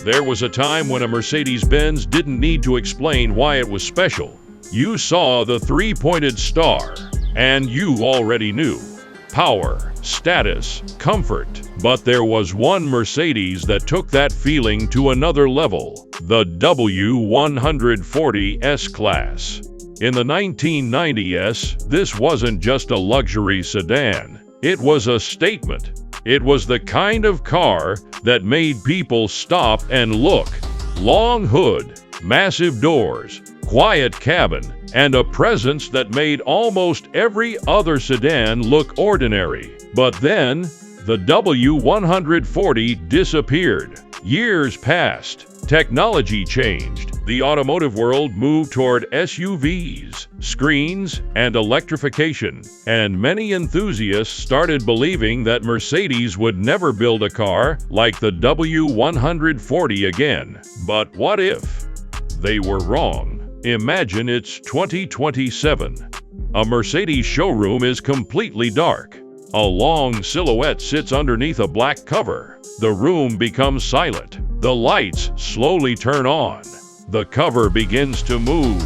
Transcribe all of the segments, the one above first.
there was a time when a Mercedes-Benz didn't need to explain why it was special. You saw the three-pointed star, and you already knew. Power, status, comfort. But there was one Mercedes that took that feeling to another level, the W140 S-Class. In the 1990s, this wasn't just a luxury sedan. It was a statement. It was the kind of car that made people stop and look. Long hood, massive doors, quiet cabin, and a presence that made almost every other sedan look ordinary. But then, the W140 disappeared. Years passed. Technology changed. The automotive world moved toward SUVs, screens, and electrification. And many enthusiasts started believing that Mercedes would never build a car like the W140 again. But what if they were wrong? Imagine it's 2027. A Mercedes showroom is completely dark. A long silhouette sits underneath a black cover. The room becomes silent. The lights slowly turn on. The cover begins to move.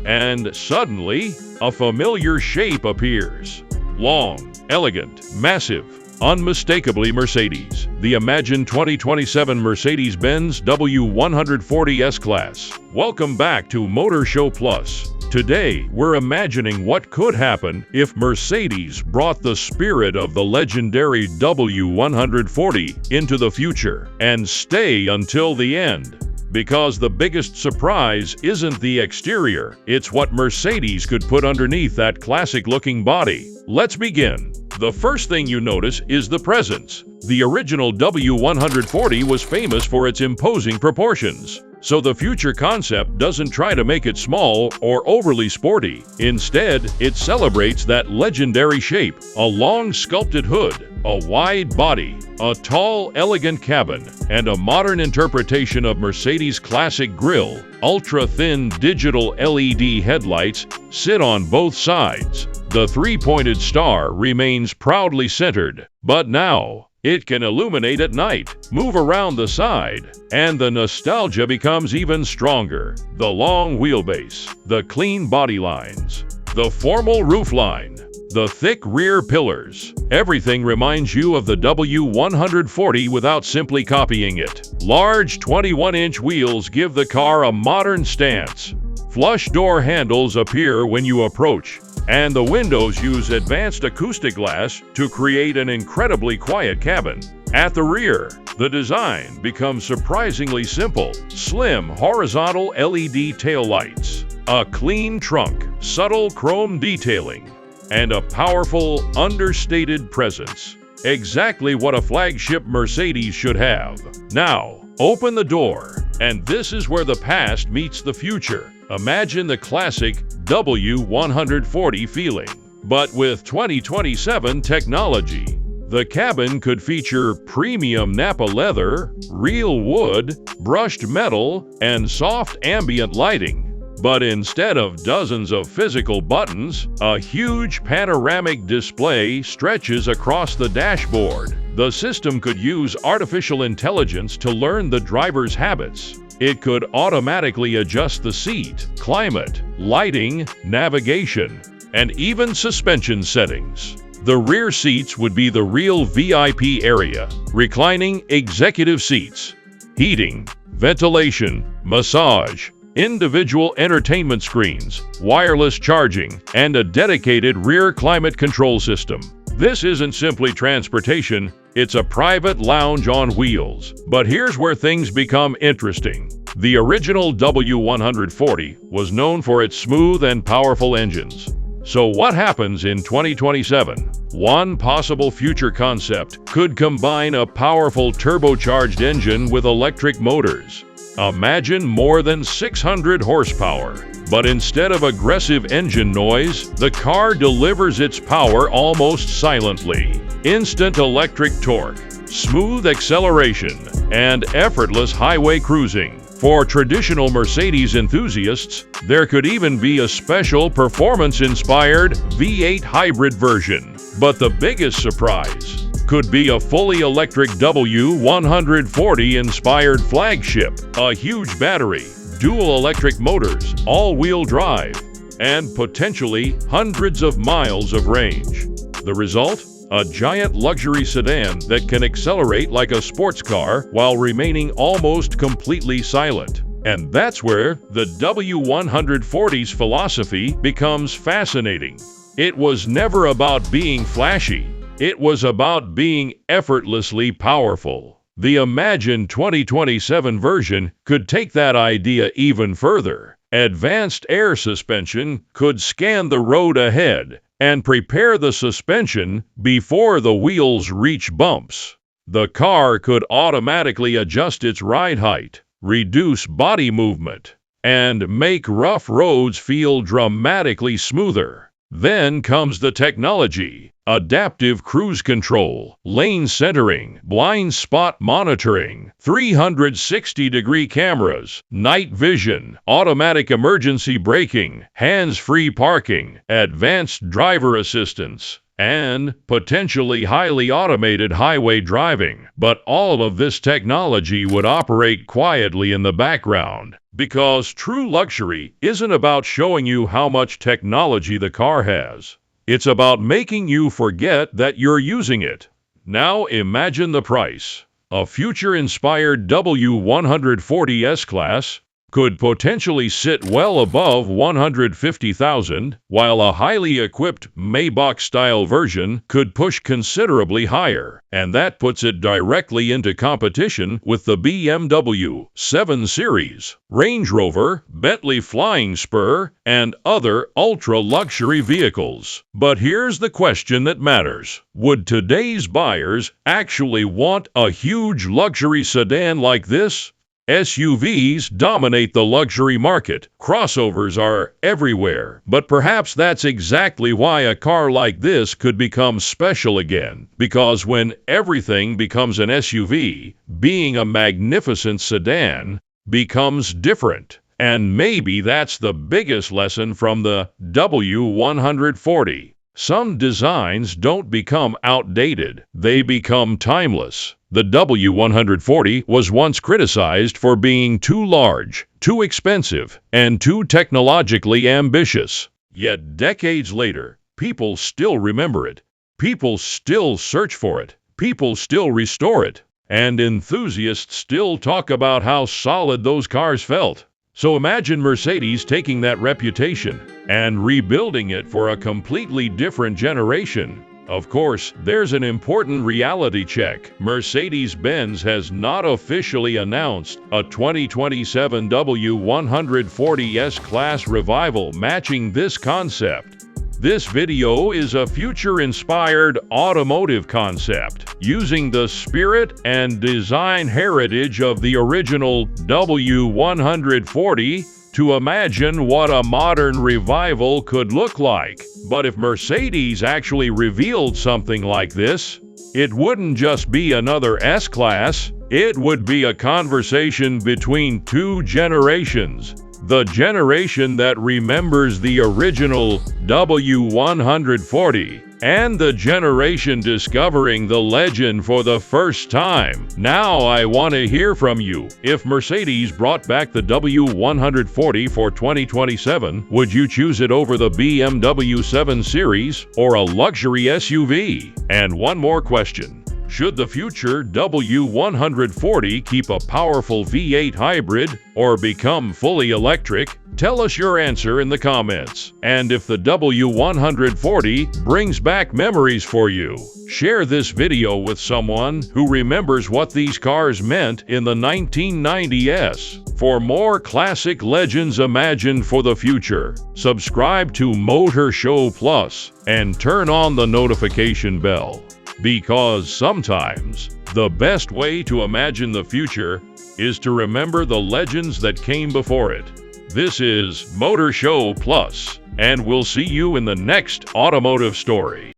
And suddenly, a familiar shape appears. Long, elegant, massive, unmistakably Mercedes. The imagined 2027 Mercedes-Benz W140 S-Class. Welcome back to Motor Show Plus. Today, we're imagining what could happen if Mercedes brought the spirit of the legendary W140 into the future and stay until the end. Because the biggest surprise isn't the exterior, it's what Mercedes could put underneath that classic-looking body. Let's begin. The first thing you notice is the presence. The original W140 was famous for its imposing proportions. So the future concept doesn't try to make it small or overly sporty. Instead, it celebrates that legendary shape: a long sculpted hood, a wide body, a tall, elegant cabin, and a modern interpretation of Mercedes' classic grille. Ultra-thin digital LED headlights sit on both sides. The three-pointed star remains proudly centered, but now it can illuminate at night, move around the side, and the nostalgia becomes even stronger. The long wheelbase, the clean body lines, the formal roofline, the thick rear pillars. Everything reminds you of the W140 without simply copying it. Large 21-inch wheels give the car a modern stance. Flush door handles appear when you approach, and the windows use advanced acoustic glass to create an incredibly quiet cabin. At the rear, the design becomes surprisingly simple. Slim horizontal LED taillights, a clean trunk, subtle chrome detailing, and a powerful, understated presence. Exactly what a flagship Mercedes should have. Now, open the door, and this is where the past meets the future. Imagine the classic W140 feeling, but with 2027 technology. The cabin could feature premium Napa leather, real wood, brushed metal, and soft ambient lighting. But instead of dozens of physical buttons, a huge panoramic display stretches across the dashboard. The system could use artificial intelligence to learn the driver's habits. It could automatically adjust the seat, climate, lighting, navigation, and even suspension settings. The rear seats would be the real VIP area: reclining executive seats, heating, ventilation, massage, individual entertainment screens, wireless charging, and a dedicated rear climate control system. This isn't simply transportation, it's a private lounge on wheels. But here's where things become interesting. The original W140 was known for its smooth and powerful engines. So what happens in 2027? One possible future concept could combine a powerful turbocharged engine with electric motors. Imagine more than 600 horsepower. But instead of aggressive engine noise, the car delivers its power almost silently. Instant electric torque, smooth acceleration, and effortless highway cruising. For traditional Mercedes enthusiasts, there could even be a special performance-inspired V8 hybrid version. But the biggest surprise, could be a fully electric W140 inspired flagship, a huge battery, dual electric motors, all-wheel drive, and potentially hundreds of miles of range. The result? A giant luxury sedan that can accelerate like a sports car while remaining almost completely silent. And that's where the W140's philosophy becomes fascinating. It was never about being flashy. It was about being effortlessly powerful. The Imagine 2027 version could take that idea even further. Advanced air suspension could scan the road ahead and prepare the suspension before the wheels reach bumps. The car could automatically adjust its ride height, reduce body movement, and make rough roads feel dramatically smoother. Then comes the technology: adaptive cruise control, lane centering, blind spot monitoring, 360-degree cameras, night vision, automatic emergency braking, hands-free parking, advanced driver assistance, and potentially highly automated highway driving. But all of this technology would operate quietly in the background, because true luxury isn't about showing you how much technology the car has. It's about making you forget that you're using it. Now imagine the price. A future-inspired W140 S-Class could potentially sit well above $150,000, while a highly equipped Maybach-style version could push considerably higher, and that puts it directly into competition with the BMW 7 Series, Range Rover, Bentley Flying Spur, and other ultra-luxury vehicles. But here's the question that matters. Would today's buyers actually want a huge luxury sedan like this? SUVs dominate the luxury market. Crossovers are everywhere. But perhaps that's exactly why a car like this could become special again. Because when everything becomes an SUV, being a magnificent sedan becomes different. And maybe that's the biggest lesson from the W140. Some designs don't become outdated, they become timeless. The W140 was once criticized for being too large, too expensive, and too technologically ambitious. Yet decades later, people still remember it. People still search for it. People still restore it. And enthusiasts still talk about how solid those cars felt. So imagine Mercedes taking that reputation and rebuilding it for a completely different generation. Of course, there's an important reality check. Mercedes-Benz has not officially announced a 2027 W140 S-Class revival matching this concept. This video is a future-inspired automotive concept, using the spirit and design heritage of the original W140 to imagine what a modern revival could look like. But if Mercedes actually revealed something like this, it wouldn't just be another S-Class, it would be a conversation between two generations. The generation that remembers the original W140 and the generation discovering the legend for the first time. Now I want to hear from you. If Mercedes brought back the W140 for 2027, would you choose it over the BMW 7 Series or a luxury SUV? And one more question. Should the future W140 keep a powerful V8 hybrid or become fully electric? Tell us your answer in the comments. And if the W140 brings back memories for you, share this video with someone who remembers what these cars meant in the 1990s. For more classic legends imagined for the future, subscribe to Motor Show Plus and turn on the notification bell. Because sometimes, the best way to imagine the future is to remember the legends that came before it. This is Motor Show Plus, and we'll see you in the next automotive story.